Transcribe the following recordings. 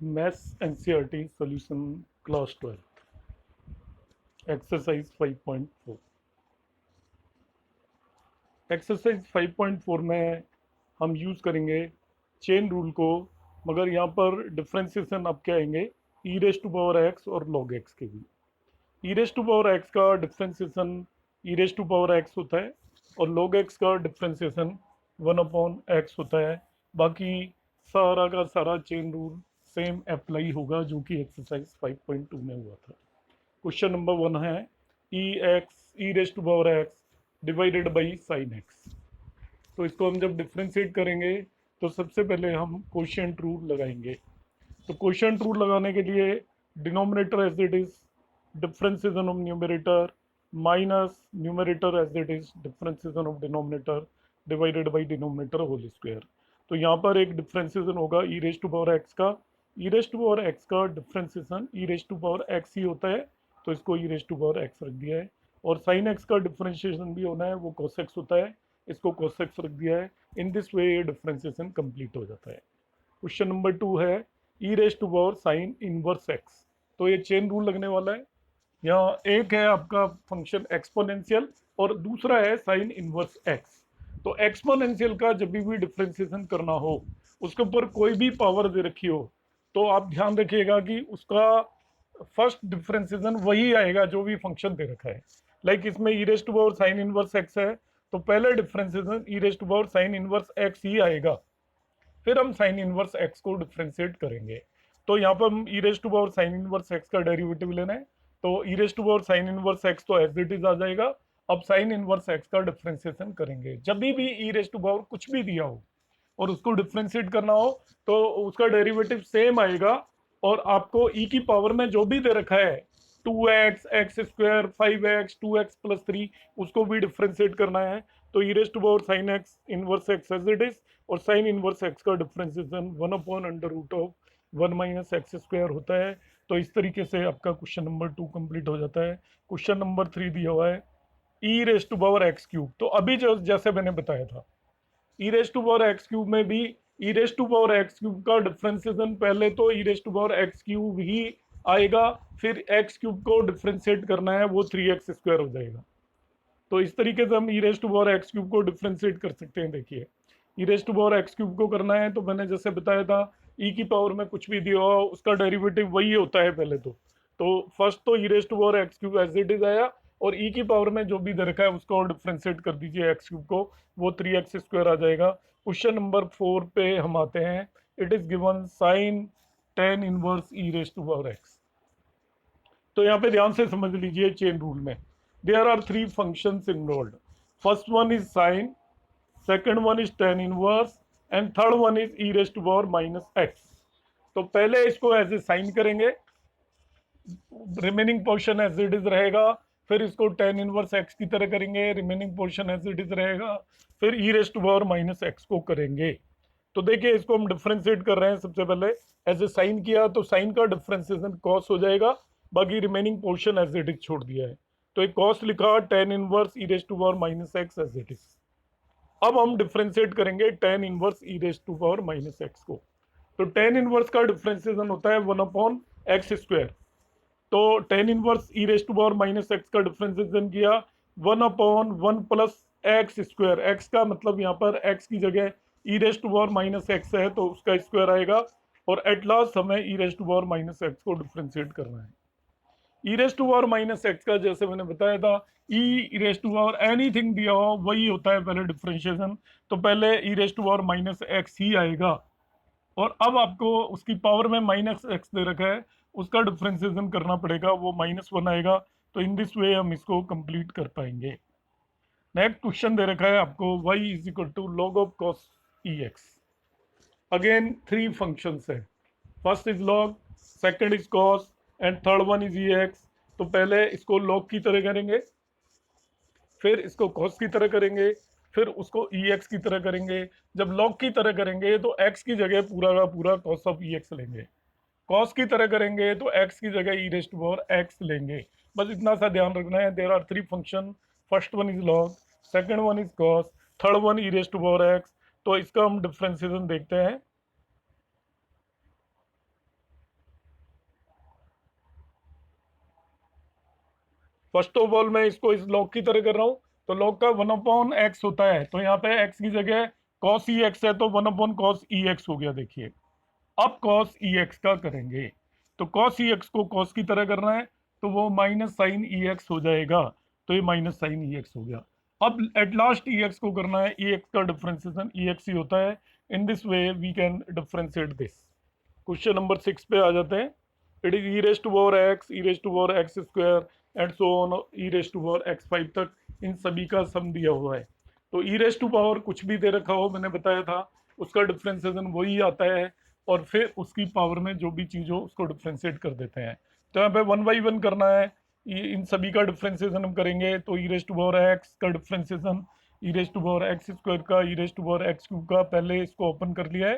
Maths NCERT solution class 12 exercise 5.4 exercise 5.4 में हम use करेंगे चेन रूल को, मगर यहाँ पर डिफ्रेंसिएशन अब क्या आएंगे, e raise to power x और लॉग एक्स के भी। E raise to power x का differentiation e raise to power x होता है और लॉग एक्स का डिफ्रेंसिएशन 1/x होता है। बाकी सारा का सारा चेन रूल सेम अप्लाई होगा जो कि एक्सरसाइज 5.2 में हुआ था। क्वेश्चन नंबर 1 है e raise to power x divided by sine x. तो इसको हम जब डिफ्रेंशिएट करेंगे तो सबसे पहले हम क्वोशिएंट रूल लगाएंगे। तो क्वोशिएंट रूल लगाने के लिए denominator as it is differentiation of numerator minus numerator as it is differentiation of denominator divided by denominator whole square. तो यहाँ पर एक डिफरेंशिएशन होगा e raise to power x का। E raise to power x का differentiation e raise to power x ही होता है, तो इसको e raise to power x रख दिया है। और साइन एक्स का डिफरेंशिएशन भी होना है, वो cos x होता है, इसको cos x रख दिया है। इन दिस वे ये डिफरेंशिएशन कंप्लीट हो जाता है। क्वेश्चन नंबर 2 है e raise to power sine inverse x. तो ये चेन रूल लगने वाला है। यहाँ एक है आपका फंक्शन एक्सपोनेंशियल और दूसरा है साइन इनवर्स एक्स। तो एक्सपोनेंशियल का जब भी डिफरेंशिएशन करना हो, उसके ऊपर कोई भी पावर दे रखी हो, तो आप ध्यान रखिएगा कि उसका फर्स्ट डिफरेंशिएशन वही आएगा जो भी फंक्शन दे रखा है। लाइक इसमें e raise to power sine inverse x है, तो पहले differentiation e raise to power sine inverse x ही आएगा, फिर हम साइन इनवर्स एक्स को डिफ्रेंशिएट करेंगे। तो यहाँ पर हम e raise to power sine inverse x का डेरिवेटिव लेना है, तो e raise to power sine inverse x तो एज इट इज आ जाएगा। अब साइन इनवर्स एक्स का डिफ्रेंशिएशन करेंगे। जब भी ई रेस टू पावर कुछ भी दिया हो और उसको डिफ्रेंशिएट करना हो तो उसका डेरिवेटिव सेम आएगा। और आपको ई की पावर में जो भी दे रखा है 2x x square 5x 2x+3 उसको भी डिफ्रेंशिएट करना है। तो e raise to power sine x inverse x as it is और साइन इनवर्स एक्स का डिफरेंशिएशन 1/√1 माइनस एक्स स्क्वायर होता है। तो इस तरीके से आपका क्वेश्चन नंबर 2 कंप्लीट हो जाता है। क्वेश्चन नंबर 3 दिया हुआ है e raise to power x cube. तो अभी जो जैसे मैंने बताया था e raise to power x cube में भी e raise to power x cube का डिफरेंशिएशन पहले तो e raise to power x cube ही आएगा, फिर एक्स क्यूब को डिफरेंशिएट करना है, वो 3x² हो जाएगा। तो इस तरीके से हम e raise to power x cube को डिफरेंशिएट कर सकते हैं। देखिए e raise to power x cube को करना है तो मैंने जैसे बताया था ई की पावर में कुछ भी दिया हो उसका डेरिवेटिव वही होता है पहले तो फर्स्ट तो e raise to power x cube as it is आया और ई की पावर में जो भी दे रखा है उसको डिफरेंशिएट कर दीजिए एक्स क्यूब को, वो 3x² आ जाएगा। क्वेश्चन नंबर 4 पे हम आते हैं। It is given sine tan inverse e raise to power x. तो यहाँ पे ध्यान से समझ लीजिए चेन रूल में there are 3 functions involve. First one is sine, second one is tan inverse and third one is e raise to power minus x. तो पहले इसको एज ए साइन करेंगे, remaining portion as it is रहेगा। फिर इसको tan inverse x की तरह करेंगे, remaining portion as it is रहेगा। फिर e raise to power minus x को करेंगे। तो देखिए इसको हम डिफरेंशिएट कर रहे हैं। सबसे पहले एज ए साइन किया तो साइन का डिफरेंशिएशन कॉस हो जाएगा, बाकी remaining portion as it is छोड़ दिया है। तो एक कॉस लिखा, tan inverse e raise to power minus x as it is. अब हम डिफरेंशिएट करेंगे tan inverse e raise to power minus x को। तो टेन इनवर्स का डिफरेंशिएशन होता है 1/x²। तो tan inverse e raise to power minus x का डिफरेंशिएशन किया 1/1+x²। एक्स का मतलब यहाँ पर एक्स की जगह e raise to power minus x है तो उसका स्क्वायर आएगा। और एट लास्ट हमें e raise to power minus x को डिफरेंशिएट करना है। E raise to power minus x का जैसे मैंने बताया था e raise to power anything दिया हो वही होता है पहले डिफरेंशिएशन। तो पहले e raise to power minus x ही आएगा और अब आपको उसकी पावर में माइनस एक्स दे रखा है, उसका डिफरेंशिएशन करना पड़ेगा, वो -1 आएगा। तो इन दिस वे हम इसको कंप्लीट कर पाएंगे। नेक्स्ट क्वेश्चन दे रखा है आपको y is equal to log of cos e x. Again 3 functions है, first is log, second is cos and third one is e x. तो पहले इसको लॉग की तरह करेंगे, फिर इसको कॉस की तरह करेंगे, फिर उसको ई एक्स की तरह करेंगे। जब लॉग की तरह करेंगे तो एक्स की जगह पूरा का पूरा कॉस ऑफ ई एक्स लेंगे, कॉस की तरह करेंगे तो एक्स की जगह e raise to power x लेंगे। बस इतना सा ध्यान रखना है। There are 3 function, first one is log, second one is cos, third one e raise to power x. तो इसका हम डिफरेंशिएशन देखते हैं। फर्स्ट ऑफ ऑल मैं इसको इस लॉग की तरह कर रहा हूँ, तो लॉग का 1/x होता है, तो यहाँ पे x की जगह cos ई एक्स है, तो 1/cos ई एक्स हो गया। देखिए अब cos ई एक्स का करेंगे, तो cos ई एक्स को cos की तरह करना है, तो वो माइनस साइन ई एक्स हो जाएगा, तो ये माइनस साइन ई एक्स हो गया। अब एट लास्ट ई एक्स को करना है, ई एक्स का डिफरेंशिएशन ई एक्स ही होता है। In this way we can differentiate this. Question number 6 पे आ जाते हैं। It is e raise to power x, e raise to power x square and so on, e raise to power x 5 तक, इन सभी का सम दिया हुआ है। तो ई रेज टू पावर कुछ भी दे रखा हो, मैंने बताया था, उसका डिफरेंशिएशन वही आता है, और फिर उसकी पावर में जो भी चीज़ हो उसको डिफ्रेंशिएट कर देते हैं। तो यहाँ पे 1/1 करना है, इन सभी का डिफ्रेंशिएशन हम करेंगे, तो e raise to power x का differentiation e raise to power x square का e raise to power x cube का, पहले इसको ओपन कर लिया है,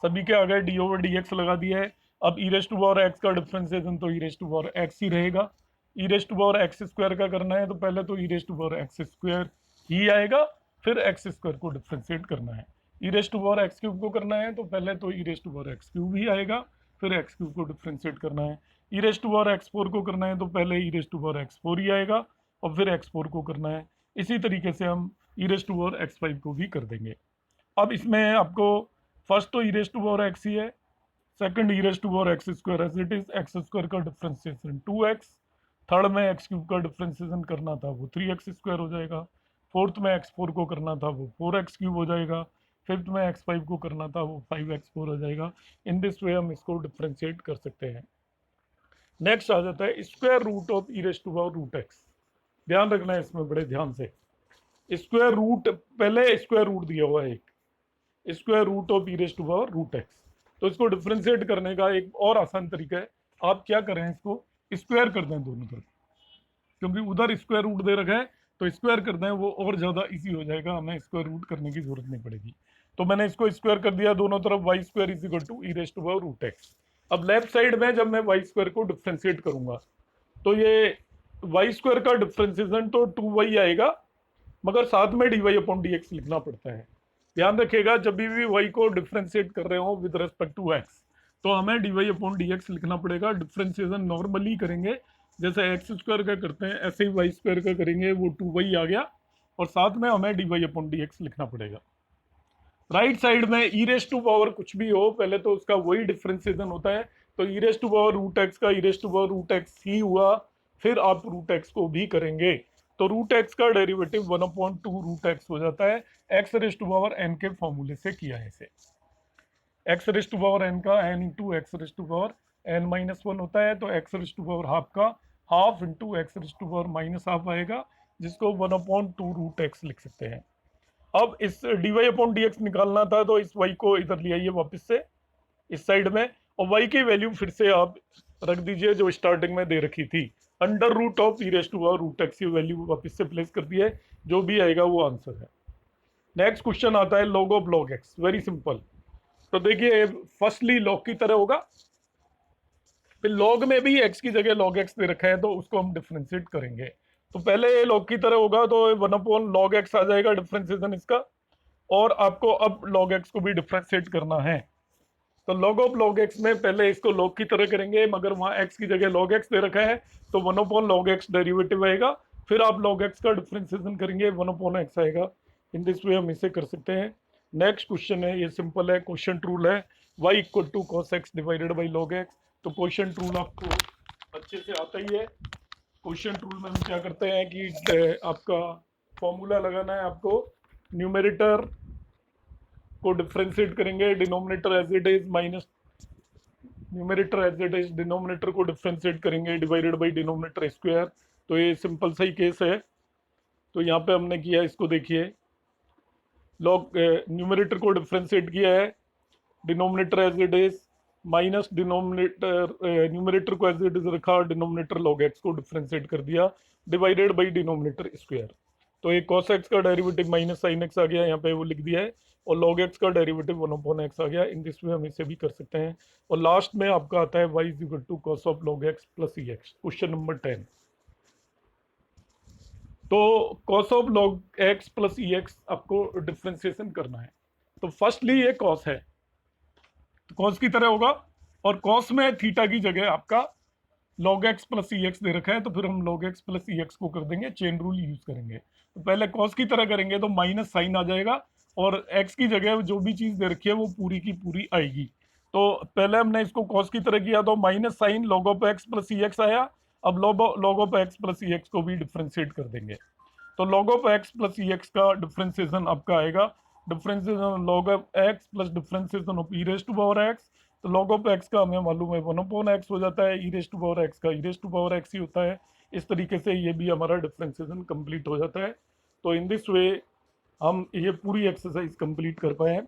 सभी के आगे डी ओवर डी एक्स लगा दिया है। अब e raise to power x का डिफ्रेंशिएशन तो e raise to power x ही रहेगा। E raise to power x square का करना है, तो पहले तो e raise to power x square ही आएगा, फिर एक्स स्क्वायर को डिफ्रेंशिएट करना है। E raise to power x cube को करना है, तो पहले तो e raise to power x cube ही आएगा, फिर एक्स क्यूब को डिफ्रेंशिएट करना है। E raise to power x four को करना है, तो पहले e raise to power x four ही आएगा, और फिर एक्स फोर को करना है। इसी तरीके से हम e raise to power x five को भी कर देंगे। अब इसमें आपको फर्स्ट तो e raise to power x ही है, second e raise to power x square as it is, x square का डिफरेंशिएशन 2x, थर्ड में एक्स क्यूब का डिफरेंशिएशन करना था वो 3x स्क्वायर हो जाएगा, फोर्थ में एक्स फोर को करना था वो 4x क्यूब हो जाएगा, फिफ्थ में एक्स फाइव को करना था वो 5x4 हो जाएगा। इन दिस वे हम इसको डिफरेंशिएट कर सकते हैं। नेक्स्ट आ जाता है square root of e raise to power root x. ध्यान रखना है इसमें बड़े ध्यान से, स्क्वायर रूट, पहले स्क्वायर रूट दिया हुआ है एक, square root of e raise to power root x. तो इसको डिफ्रेंशिएट करने का एक और आसान तरीका है, आप क्या करें, इसको स्क्वायर कर दें दोनों तरफ, क्योंकि उधर स्क्वायर रूट दे रखा है, तो स्क्वायर कर दें, वो और ज़्यादा इजी हो जाएगा, हमें स्क्वायर रूट करने की जरूरत नहीं पड़ेगी। तो मैंने इसको स्क्वायर कर दिया दोनों तरफ, y square is equal to e raise to power root x. अब लेफ्ट साइड में जब मैं वाई स्क्वायर को डिफ्रेंशिएट करूंगा, तो ये वाई स्क्वायर का डिफ्रेंशिएशन तो 2y आएगा, मगर साथ में dy अपॉन डी एक्स लिखना पड़ता है। ध्यान रखिएगा जब भी y को डिफ्रेंशिएट कर रहे हो विद रेस्पेक्ट टू x, तो हमें dy अपॉन डी एक्स लिखना पड़ेगा। डिफ्रेंशिएशन नॉर्मली करेंगे, जैसे एक्स स्क्वायर का करते हैं ऐसे ही वाई स्क्वायर का करेंगे, वो 2y आ गया, और साथ में हमें dy अपॉन डी एक्स लिखना पड़ेगा। राइट साइड में ई रेज टू पावर कुछ भी हो, पहले तो उसका वही डिफ्रेंशिएशन होता है, तो e raise to power root x का e raise to power root x ही हुआ, फिर आप रूट एक्स को भी करेंगे, तो रूट एक्स का डेरिवेटिव 1/2 रूट एक्स हो जाता है। X raise to power n के फॉर्मूले से किया है इसे, x raise to power n का n into x raise to power n minus one होता है, तो x raise to power half का half into x raise to power minus half आएगा, जिसको 1/2 रूट एक्स लिख सकते हैं। अब इस dy अपॉन डी एक्स निकालना था, तो इस y को इधर ले आइए वापस से इस साइड में, और y की वैल्यू फिर से आप रख दीजिए जो स्टार्टिंग में दे रखी थी, under root of e raise to power root x, की वैल्यू वापस से प्लेस कर दी है, जो भी आएगा वो आंसर है। नेक्स्ट क्वेश्चन आता है log of log x, very simple. तो देखिए फर्स्टली लॉग की तरह होगा, फिर लॉग में भी x की जगह log x दे रखा है, तो उसको हम डिफ्रेंशिएट करेंगे। तो पहले लॉग की तरह होगा, तो 1/log x आ जाएगा डिफ्रेंशिएशन इसका, और आपको अब log x को भी डिफ्रेंशिएट करना है। तो log ऑफ log x में पहले इसको log की तरह करेंगे, मगर वहाँ x की जगह log x दे रखा है, तो 1/log x डेरिवेटिव आएगा, फिर आप log x का डिफ्रेंशिएशन करेंगे, 1/x आएगा। इन दिस वे हम इसे कर सकते हैं। नेक्स्ट क्वेश्चन है, ये सिंपल है, क्वेश्चन रूल है, y equal to cos x divided by log x। तो क्वेश्चन रूल आपको अच्छे से आता ही है। क्वेश्चन रूल में हम क्या करते हैं कि आपका फॉर्मूला लगाना है, आपको न्यूमेरेटर को डिफ्रेंशिएट करेंगे, denominator as it is minus numerator as it is, denominator को डिफ्रेंशिएट करेंगे डिवाइडेड बाई डिनोमिनेटर स्क्वायर। तो ये सिंपल सा ही केस है। तो यहाँ पे हमने किया, इसको देखिए, लॉग न्यूमेरेटर को डिफ्रेंशिएट किया है, denominator as it is minus denominator, numerator को एज इट इज रखा, डिनोमिनेटर log x को डिफ्रेंशिएट कर दिया डिवाइडेड बाई डिनोमिनेटर स्क्वायर। तो एक cos x का डेरिवेटिव माइनस साइन x आ गया, यहाँ पे वो लिख दिया है, और log x का डेरिवेटिव 1/x आ गया। इन दिस वे हम इसे भी कर सकते हैं। और लास्ट में आपका आता है y is equal to cos of log x plus e x, question number 10। तो cos of log x plus e x आपको डिफ्रेंशिएशन करना है। तो फर्स्टली ये cos है, कॉस की तरह होगा, और कॉस में थीटा की जगह आपका log x plus e x दे रखा है, तो फिर हम log x plus e x को कर देंगे, चेन रूल यूज करेंगे। तो पहले कॉस की तरह करेंगे तो माइनस साइन आ जाएगा, और x की जगह जो भी चीज दे रखी है वो पूरी की पूरी आएगी। तो पहले हमने इसको कॉस की तरह किया तो minus sine log of x plus e x आया। अब log of x plus e x को भी डिफ्रेंशिएट कर देंगे, तो log of x plus e x का डिफ्रेंसिएशन आपका आएगा, differentiation log of x plus differentiation of e raise to power x। तो log ऑफ x का हमें मालूम है 1/x हो जाता है, e raise to power x का e raise to power x ही होता है। इस तरीके से ये भी हमारा डिफरेंशिएशन कंप्लीट हो जाता है। तो इन दिस वे हम ये पूरी एक्सरसाइज कंप्लीट कर पाए हैं।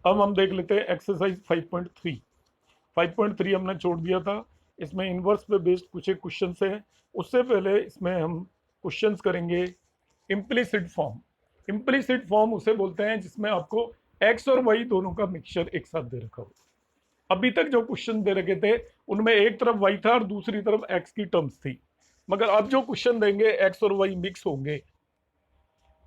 अब हम देख लेते हैं एक्सरसाइज 5.3। 5.3 हमने छोड़ दिया था, इसमें इनवर्स पे बेस्ड कुछ एक क्वेश्चन है। उससे पहले इसमें हम क्वेश्चंस करेंगे इम्प्लिसिट फॉर्म। इम्प्लिसिट फॉर्म उसे बोलते हैं जिसमें आपको x और y दोनों का मिक्सचर एक साथ दे रखा हो। अभी तक जो क्वेश्चन दे रखे थे उनमें एक तरफ y था और दूसरी तरफ x की टर्म्स थी, मगर अब जो क्वेश्चन देंगे x और y मिक्स होंगे।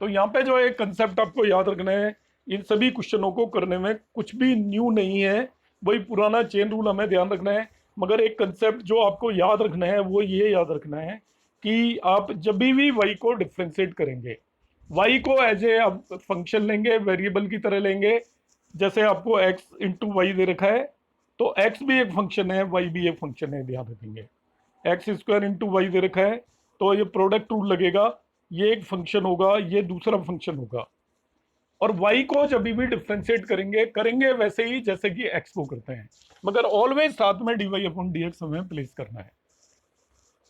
तो यहाँ पे जो एक कंसेप्ट आपको याद रखना है, इन सभी क्वेश्चनों को करने में कुछ भी न्यू नहीं है, वही पुराना चेन रूल हमें ध्यान रखना है। मगर एक कंसेप्ट जो आपको याद रखना है वो ये याद रखना है कि आप जब भी y को डिफ्रेंशिएट करेंगे, y को एज ए आप फंक्शन लेंगे, वेरिएबल की तरह लेंगे। जैसे आपको x इंटू वाई दे रखा है, तो x भी एक फंक्शन है, y भी एक फंक्शन है, ध्यान रखेंगे। X square into why they रखा है, तो ये प्रोडक्ट रूल लगेगा, ये एक फंक्शन होगा, ये दूसरा फंक्शन होगा। और y को जब भी डिफ्रेंशिएट करेंगे करेंगे वैसे ही जैसे कि x को करते हैं, मगर ऑलवेज साथ में dy अपॉन dx हमें प्लेस करना है।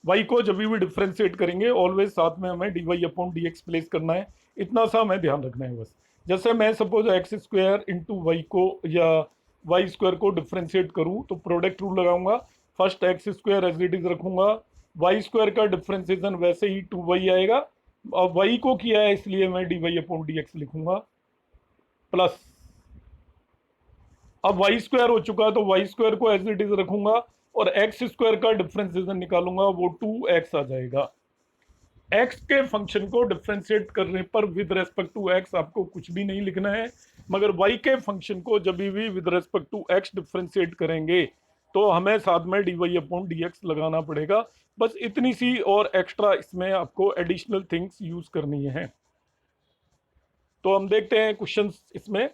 y को जब भी डिफ्रेंशिएट करेंगे ऑलवेज साथ में हमें dy अपॉन dx प्लेस करना है, इतना सा हमें ध्यान रखना है बस। जैसे मैं suppose x square into y को या वाई स्क्वायर को डिफ्रेंशिएट करूं तो प्रोडक्ट रूल लगाऊंगा, first x square as it is रखूंगा, वाई स्क्वायर का डिफ्रेंशिएशन वैसे ही 2y आएगा, और y को किया है इसलिए मैं dy अपॉन dx लिखूंगा प्लस। अब वाई स्क्वायर हो चुका है तो वाई स्क्वायर को एज इट इज रखूंगा, और एक्स स्क्वायर का डिफरेंशिएशन निकालूंगा, वो 2x आ जाएगा। x के फंक्शन को डिफरेंशिएट करने पर विद रेस्पेक्ट टू x आपको कुछ भी नहीं लिखना है, मगर y के फंक्शन को जब भी with respect to x differentiate करेंगे तो हमें साथ में dy अपॉन dx लगाना पड़ेगा। बस इतनी सी और एक्स्ट्रा इसमें आपको एडिशनल थिंग्स यूज करनी है। तो हम देखते हैं क्वेश्चन इसमें।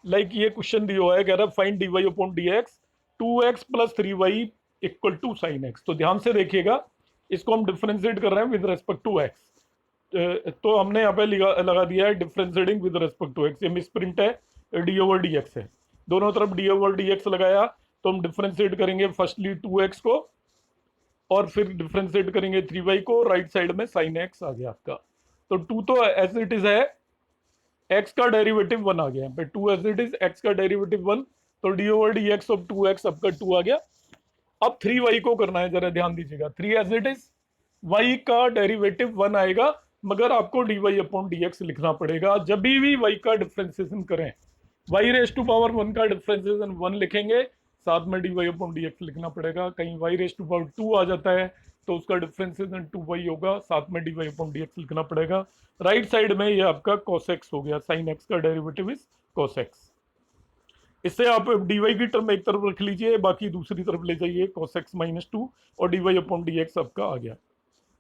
लाइक ये क्वेश्चन दिया हुआ है, कह रहा है find dy upon dx 2x plus 3y equal to sine x। तो ध्यान से देखिएगा, इसको हम डिफरेंशिएट कर रहे हैं विद रेस्पेक्ट टू x। तो हमने यहाँ पे लगा दिया है differentiating with respect to x, ये मिसप्रिंट है, डी ओवर dx है। दोनों तरफ डी ओवर dx लगाया तो हम डिफरेंशिएट करेंगे फर्स्टली 2x को और फिर डिफरेंशिएट करेंगे 3y को, राइट साइड में साइन x आ गया आपका। तो 2 तो एज इट इज है, x का डेरिवेटिव 1 आ गया, पे 2 एज इट इज, x का डेरिवेटिव 1, तो D over dx of 2x आपका 2 आ गया। अब 3y को करना है, जरा ध्यान दीजिएगा, 3 एज इट इज, y का डेरिवेटिव 1 आएगा, मगर आपको dy अपॉन dx लिखना पड़ेगा। जब भी y का डिफरेंशिएशन करें, y रेज टू पावर 1 का डिफरेंशिएशन 1 लिखेंगे, साथ में dy अपॉन dx लिखना पड़ेगा। कहीं y रेज टू पावर 2 आ जाता है तो उसका डिफरेंशिएशन 2y होगा, साथ में dy अपॉन dx लिखना पड़ेगा। राइट साइड में ये आपका cos x हो गया, sin x का डेरिवेटिव इज cos x। इससे आप dy की टर्म एक तरफ रख लीजिए, बाकी दूसरी तरफ ले जाइए, cos x माइनस 2 और dy अपॉन dx आपका आ गया।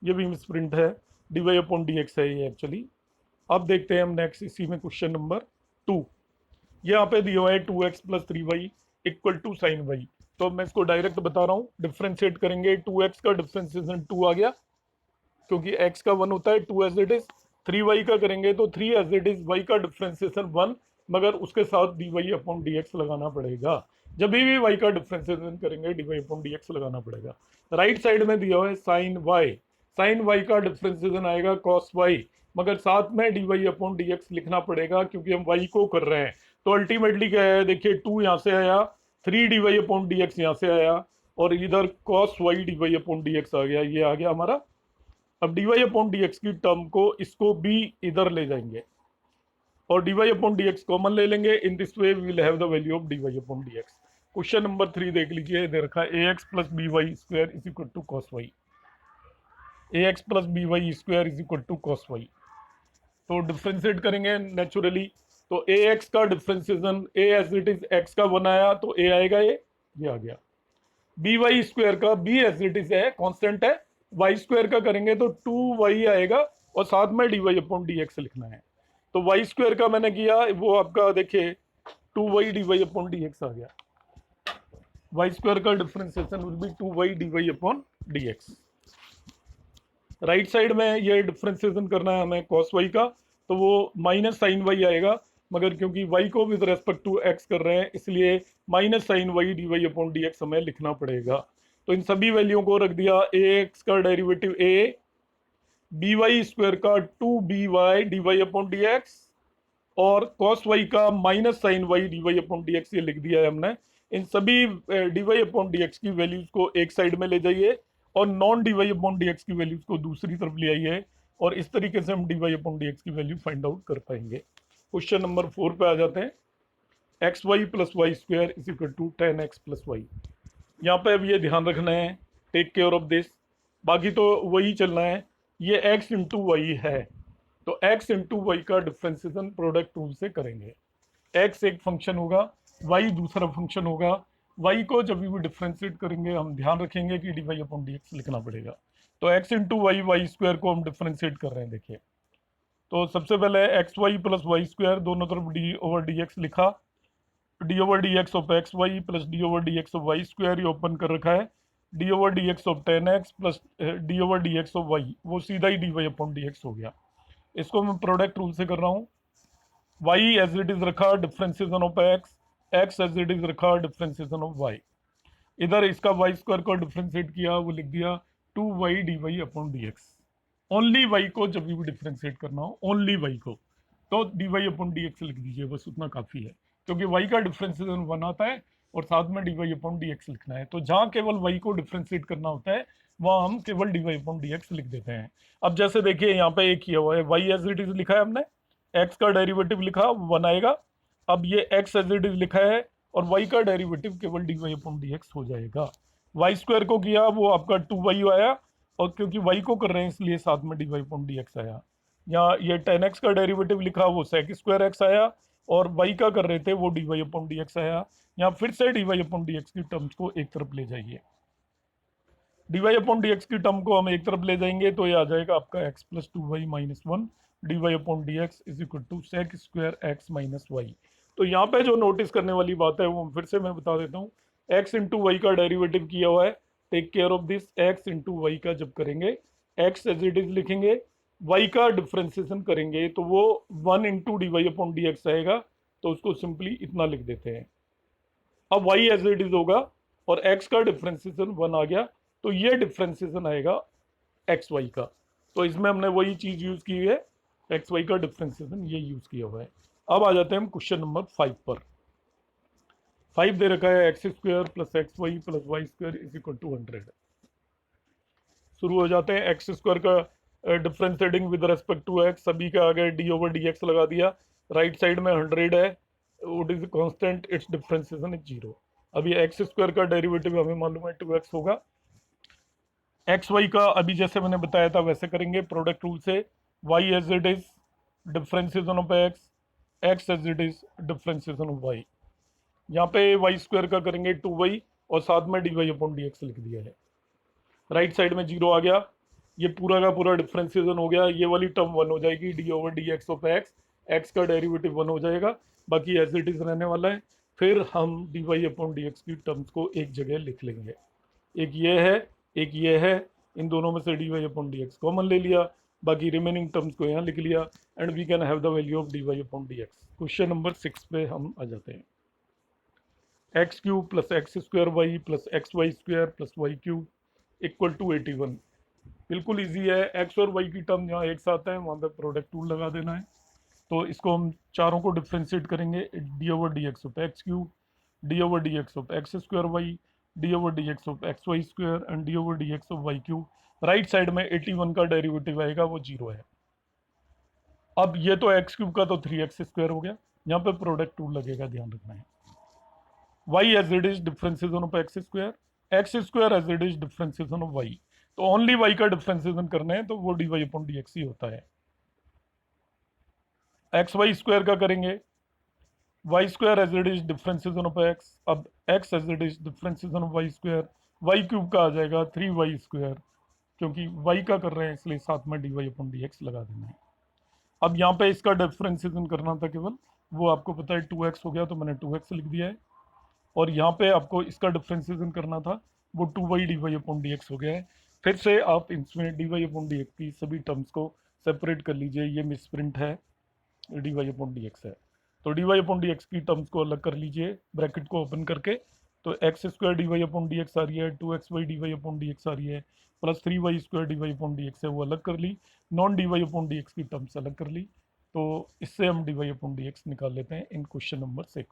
ये भी मिसप्रिंट है, dy अपॉन dx है ये एक्चुअली। अब देखते हैं हम नेक्स्ट, इसी में क्वेश्चन नंबर 2। ये यहाँ पे दिया हुआ है 2x plus 3y equal to sine y। तो मैं इसको डायरेक्ट बता रहा हूँ, डिफ्रेंशिएट करेंगे, 2x का डिफ्रेंशिएशन 2 आ गया क्योंकि x का 1 होता है, 2 एज इट इज। 3y का करेंगे तो 3 एज इट इज, y का डिफ्रेंशिएशन 1, मगर उसके साथ dy अपॉन dx लगाना पड़ेगा। जब भी y का डिफ्रेंशिएशन करेंगे dy अपॉन dx लगाना पड़ेगा। राइट साइड में दिया हुआ है साइन y, साइन y का डिफ्रेंशिएशन आएगा cos y, मगर साथ में dy अपॉन dx लिखना पड़ेगा क्योंकि हम y को कर रहे हैं। तो अल्टीमेटली क्या है, देखिए 2 यहाँ से आया, 3 dy अपॉन dx यहाँ से आया, और इधर cos y dy upon dx आ गया, ये आ गया हमारा। अब dy अपॉन dx की टर्म को, इसको भी इधर ले जाएंगे और dy अपॉन dx कॉमन ले लेंगे। In this way we will have the value of dy upon dx। Question number 3 देख लीजिए, दे रखा है ax plus by square is equal to cos y। ax plus by square is equal to cos y। तो differentiate करेंगे naturally, तो ax का differentiation, a as it is x का 1 आया तो a आएगा, ये आ गया। बी वाई स्क्वायर का बी एज इट इज है, कांस्टेंट है। वाई स्क्वायर का करेंगे तो 2y आएगा और साथ में d y upon d x लिखना है। तो वाई स्क्वायर का मैंने किया, वो आपका देखिए 2y d y upon d x आ गया। वाई स्क्वायर का differentiation will be 2y d y upon d x. Right side में ये डिफरेंशिएशन करना है हमें cos y का, तो वो माइनस साइन वाई आएगा, मगर क्योंकि y को विद रेस्पेक्ट टू x कर रहे हैं इसलिए minus sine y d y upon d x हमें लिखना पड़ेगा। तो इन सभी वैल्यू को रख दिया, ए एक्स का derivative a, b y square का 2by d y upon d x और cos y का minus sine y d y upon d x, ये लिख दिया है हमने। इन सभी d y upon d x की वैल्यूज को एक साइड में ले जाइए और non d y upon d x की वैल्यूज को दूसरी तरफ ले आइए, और इस तरीके से हम d y upon d x की वैल्यू फाइंड आउट कर पाएंगे। क्वेश्चन नंबर 4 पे आ जाते हैं। X y plus y square is equal to 10x plus y. यहाँ पे अब ये ध्यान रखना है, टेक केयर ऑफ दिस, बाकी तो वही चलना है। ये x इंटू वाई है, तो x इंटू वाई का डिफ्रेंसिएशन प्रोडक्ट रूल से करेंगे। x एक फंक्शन होगा, y दूसरा फंक्शन होगा। y को जब भी डिफ्रेंशिएट करेंगे हम ध्यान रखेंगे कि d y upon d x लिखना पड़ेगा। तो x into y, y square को हम डिफ्रेंशिएट कर रहे हैं, देखिए। तो सबसे पहले x y plus y square, दोनों तरफ डी ओवर डी एक्स लिखा, d over d x of x y plus d over d x of y square, ये ओपन कर रखा है। D over d x of 10x plus d over d x of y, वो सीधा ही d y upon d x हो गया। इसको मैं प्रोडक्ट रूल से कर रहा हूँ। y एज इट इज रखा, differentiation of x as it is रखा, डिफरेंशिएशन ऑफ y। इधर इसका y स्क्वायर को डिफरेंशिएट किया, वो लिख दिया 2y d y upon d x. Only y को जब भी डिफरेंशिएट करना हो, ओनली y को, तो d y upon d x लिख दीजिए, बस उतना काफ़ी है, क्योंकि y का डिफरेंशिएशन 1 आता है और साथ में d y upon d x लिखना है। तो जहाँ केवल y को डिफरेंशिएट करना होता है वहाँ हम केवल d y upon d x लिख देते हैं। अब जैसे देखिए यहाँ पे एक किया हुआ है, y एज इट इज लिखा है हमने, x का डेरिवेटिव लिखा 1 आएगा। अब ये x एज इट इज लिखा है और y का डेरिवेटिव केवल d y upon d x हो जाएगा। वाई स्क्वायर को किया, वो आपका 2y आया, और क्योंकि y को कर रहे हैं इसलिए साथ में d y upon d x आया। यहाँ ये 10x का डेरिवेटिव लिखा, वो sec स्क्वायर x आया, और y का कर रहे थे वो d y upon d x आया। यहाँ फिर से d y upon d x की टर्म्स को एक तरफ ले जाइए। D y upon d x की टर्म को हम एक तरफ ले जाएंगे तो ये आ जाएगा आपका x plus 2y minus 1 d y upon d x is equal to sec square x minus y. तो यहाँ पे जो नोटिस करने वाली बात है वो फिर से मैं बता देता हूँ। x इंटू वाई का डेरिवेटिव किया हुआ है, take care of this. x into y का जब करेंगे, x एज इट इज लिखेंगे, y का डिफ्रेंसिएशन करेंगे तो वो 1 into d y upon d x आएगा, तो उसको सिंपली इतना लिख देते हैं। अब y एज इट इज होगा और x का डिफ्रेंसिएशन 1 आ गया, तो ये डिफ्रेंसिएशन आएगा एक्स वाई का। तो इसमें हमने वही चीज यूज की है, एक्स वाई का डिफ्रेंसिएशन ये यूज किया हुआ है। अब आ जाते हैं हम क्वेश्चन नंबर 5 पर। 5 दे रखा है x square plus x y plus y square is equal to 100। शुरू हो जाते हैं। एक्स स्क्वायर का differentiating with respect to x, सभी के आगे डी ओवर डी एक्स लगा दिया। राइट साइड में 100 है, what is constant, it's differentiation is 0। अब ये एक्स स्क्वायर का डेरिवेटिव हमें मालूम है 2x होगा। एक्स वाई का अभी जैसे मैंने बताया था वैसे करेंगे प्रोडक्ट रूल से। y as it is differentiation of x as it is differentiation of y। यहाँ पे y स्क्वायर का करेंगे 2y और साथ में d y upon d x लिख दिया है। राइट साइड में 0 आ गया, ये पूरा का पूरा डिफ्रेंशिएशन हो गया। ये वाली टर्म 1 हो जाएगी, D over d x of x का डेरिवेटिव 1 हो जाएगा, बाकी एज इट इज रहने वाला है। फिर हम d y upon d x की टर्म्स को एक जगह लिख लेंगे, एक ये है एक ये है, इन दोनों में से d y upon d x common ले लिया, बाकी रिमेनिंग टर्म्स को यहाँ लिख लिया, and we can have the value of d y upon d x. Question number 6 पे हम आ जाते हैं। X cube plus x square y plus x y square plus y cube equal to 81। बिल्कुल ईजी है, एक्स और Y की term जहाँ एक साथ है वहाँ पे प्रोडक्ट टूल लगा देना है। तो इसको हम चारों को डिफ्रेंशिएट करेंगे, d over d x of x cube, d over d x of x square y, d over d x of x y square and d over d x of y cube. Right side में 81 का derivative आएगा, वो 0 है। अब ये तो x cube का तो 3x स्क्वायर हो गया, यहाँ पे प्रोडक्ट टूल लगेगा, ध्यान रखना है। y as it is differentiation of x square as it is differentiation of y। तो ओनली y का डिफ्रेंशिएशन करना है तो वो d y upon d x ही होता है। एक्स वाई स्क्वायर का करेंगे, y square as it is differentiation of x, अब x as it is differentiation of y square, y cube का आ जाएगा 3y², क्योंकि y का कर रहे हैं इसलिए साथ में dy/dx लगा देना है। अब यहाँ पे इसका डिफ्रेंसिएशन करना था केवल, वो आपको पता है 2x हो गया तो मैंने 2x लिख दिया है। और यहाँ पे आपको इसका डिफ्रेंसिएशन करना था, वो 2y dy/dx हो गया है। फिर से आप इसमें dy/dx की सभी टर्म्स को सेपरेट कर लीजिए, ये मिसप्रिंट है, dy/dx है। तो dy/dx की टर्म्स को अलग कर लीजिए ब्रैकेट को ओपन करके। तो x² dy/dx आ रही है, 2xy dy/dx आ रही है, प्लस 3y² dy/dx है, वो अलग कर ली। नॉन dy/dx की टर्म्स अलग कर ली। तो इससे हम dy/dx निकाल लेते हैं in question number 6।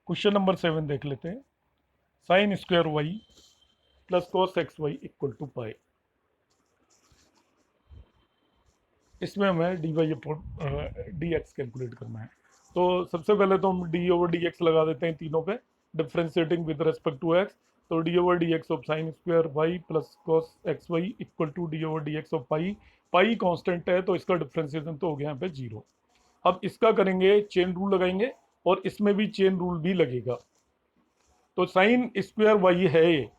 Question number 7 देख लेते हैं। sin² y plus cos xy equal to pi. इसमें हमें dy/dx कैलकुलेट करना है। तो सबसे पहले तो हम d/dx लगा देते हैं तीनों पे, differentiating with respect to x। तो d/dx of sin² y plus cos xy equal to d/dx of pi. Pi constant है तो इसका डिफ्रेंशिएशन तो हो गया यहाँ पे 0। अब इसका करेंगे, चेन रूल लगाएंगे और इसमें भी चेन रूल भी लगेगा। तो sin² y है ये,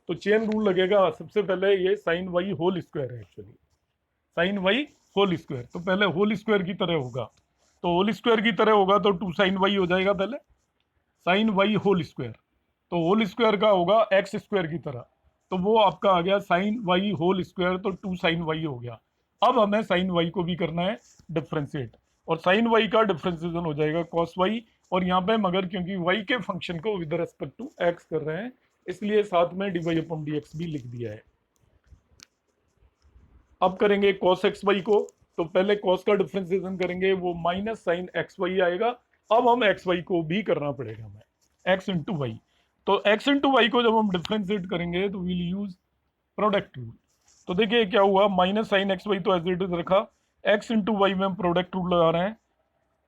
तो चेन रूल लगेगा। सबसे पहले ये sin y होल स्क्वायर है actually, sin y whole square, तो पहले होल स्क्वायर की तरह होगा। तो होल स्क्वायर की तरह होगा तो 2 sin y हो जाएगा पहले, sin y होल स्क्वायर। तो होल स्क्वायर का होगा x² की तरह, तो वो आपका आ गया sin y होल स्क्वायर, तो 2 sin y हो गया। अब हमें sin y को भी करना है डिफ्रेंशिएट, और sin y का डिफ्रेंशिएशन हो जाएगा cos y। और यहाँ पे मगर क्योंकि y के फंक्शन को विद रेस्पेक्ट टू x कर रहे हैं, इसलिए साथ में dy/dx भी लिख दिया है। अब करेंगे cos xy को, तो पहले cos का डिफ्रेंशिएशन करेंगे, वो माइनस साइन xy आएगा। अब हम xy को भी करना पड़ेगा हमें, x इंटू वाई। तो x इंटू वाई को जब हम डिफ्रेंशिएट करेंगे तो विल यूज प्रोडक्ट रूल। तो देखिए क्या हुआ, माइनस साइन xy तो एज इट इज रखा, x इंटू वाई में हम प्रोडक्ट रूल लगा रहे हैं।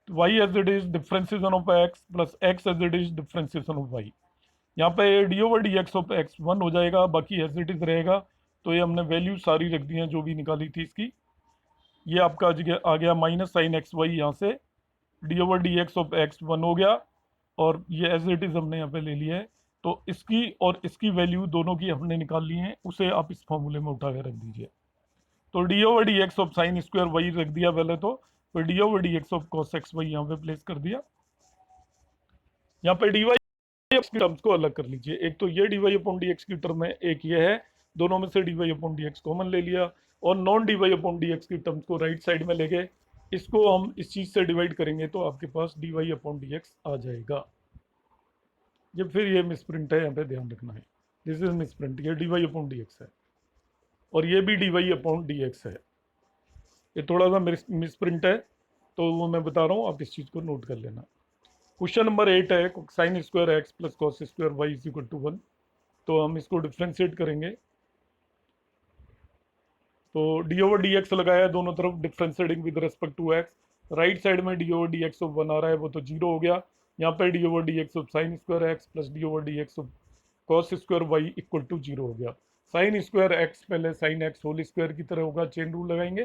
y as it is differentiation of x plus x as it is differentiation of y। यहाँ पे d/dx ऑफ x 1 हो जाएगा, बाकी एज इट इज रहेगा। तो ये हमने वैल्यू सारी रख दी हैं जो भी निकाली थी इसकी। ये आपका आ गया माइनस साइन xy, यहाँ से d/dx ऑफ x 1 हो गया, और ये एज इट इज हमने यहाँ पे ले लिया है। तो इसकी और इसकी वैल्यू दोनों की हमने निकाल ली है, उसे आप इस फॉर्मूले में उठा के रख दीजिए। तो d/dx ऑफ sin² y रख दिया पहले, तो फिर d/dx ऑफ cos xy यहाँ पे प्लेस कर दिया। यहाँ पे dy की टर्म्स को अलग कर लीजिए, एक तो ये dy/dx की टर्म है, एक ये है, दोनों में से dy/dx कॉमन ले लिया, और नॉन dy/dx की टर्म्स को राइट साइड में ले गए। इसको हम इस चीज से डिवाइड करेंगे तो आपके पास dy/dx आ जाएगा। ये फिर ये मिसप्रिंट है, यहाँ पे ध्यान रखना है, दिस इज मिसप्रिंट, ये dy/dx है और ये भी dy/dx है। ये थोड़ा सा मिसप्रिंट है, तो वो मैं बता रहा हूँ, आप इस चीज को नोट कर लेना। क्वेश्चन नंबर 8 है, sin² x plus cos² y is equal to 1। तो हम इसको डिफ्रेंशिएट करेंगे। तो d/dx लगाया दोनों तरफ, differentiating with respect to x। Right side में d/dx ऑफ 1 आ रहा है, वो तो 0 हो गया। यहाँ पे d/dx of sin² x plus d/dx of cos² y equal to 0 हो गया। sin² x पहले sin x होल स्क्वायर की तरह होगा, चेन रूल लगाएंगे।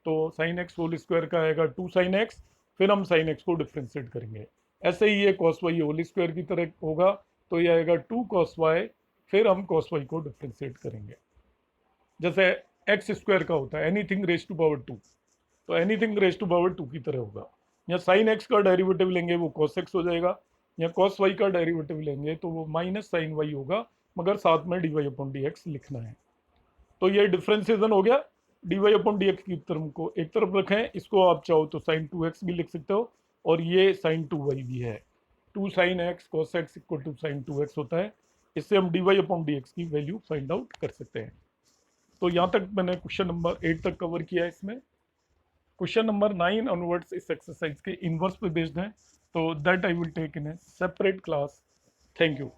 तो sin x होल स्क्वायर का आएगा 2 sin x, फिर हम sin x को डिफ्रेंशिएट करेंगे। ऐसे ही ये cos y होल स्क्वायर की तरह होगा, तो ये आएगा 2 cos y, फिर हम cos y को डिफ्रेंशिएट करेंगे। जैसे x² का होता है एनीथिंग रेज टू पावर 2, तो एनीथिंग रेज टू पावर 2 की तरह होगा। या sin x का डेरिवेटिव लेंगे वो cos x हो जाएगा, या cos y का डेरिवेटिव लेंगे तो वो माइनस sin y होगा, मगर साथ में dy/dx लिखना है। तो ये डिफ्रेंशिएशन हो गया। dy/dx की टर्म को एक तरफ रखें, इसको आप चाहो तो sin 2x भी लिख सकते हो, और ये sin 2y भी है। 2 sin x cos x equal to sin 2x होता है। इससे हम dy/dx की वैल्यू फाइंड आउट कर सकते हैं। तो यहाँ तक मैंने क्वेश्चन नंबर 8 तक कवर किया है। इसमें क्वेश्चन नंबर 9 ऑनवर्ड्स इस एक्सरसाइज के इनवर्स पे बेस्ड है, तो that I will take in a separate class. Thank you.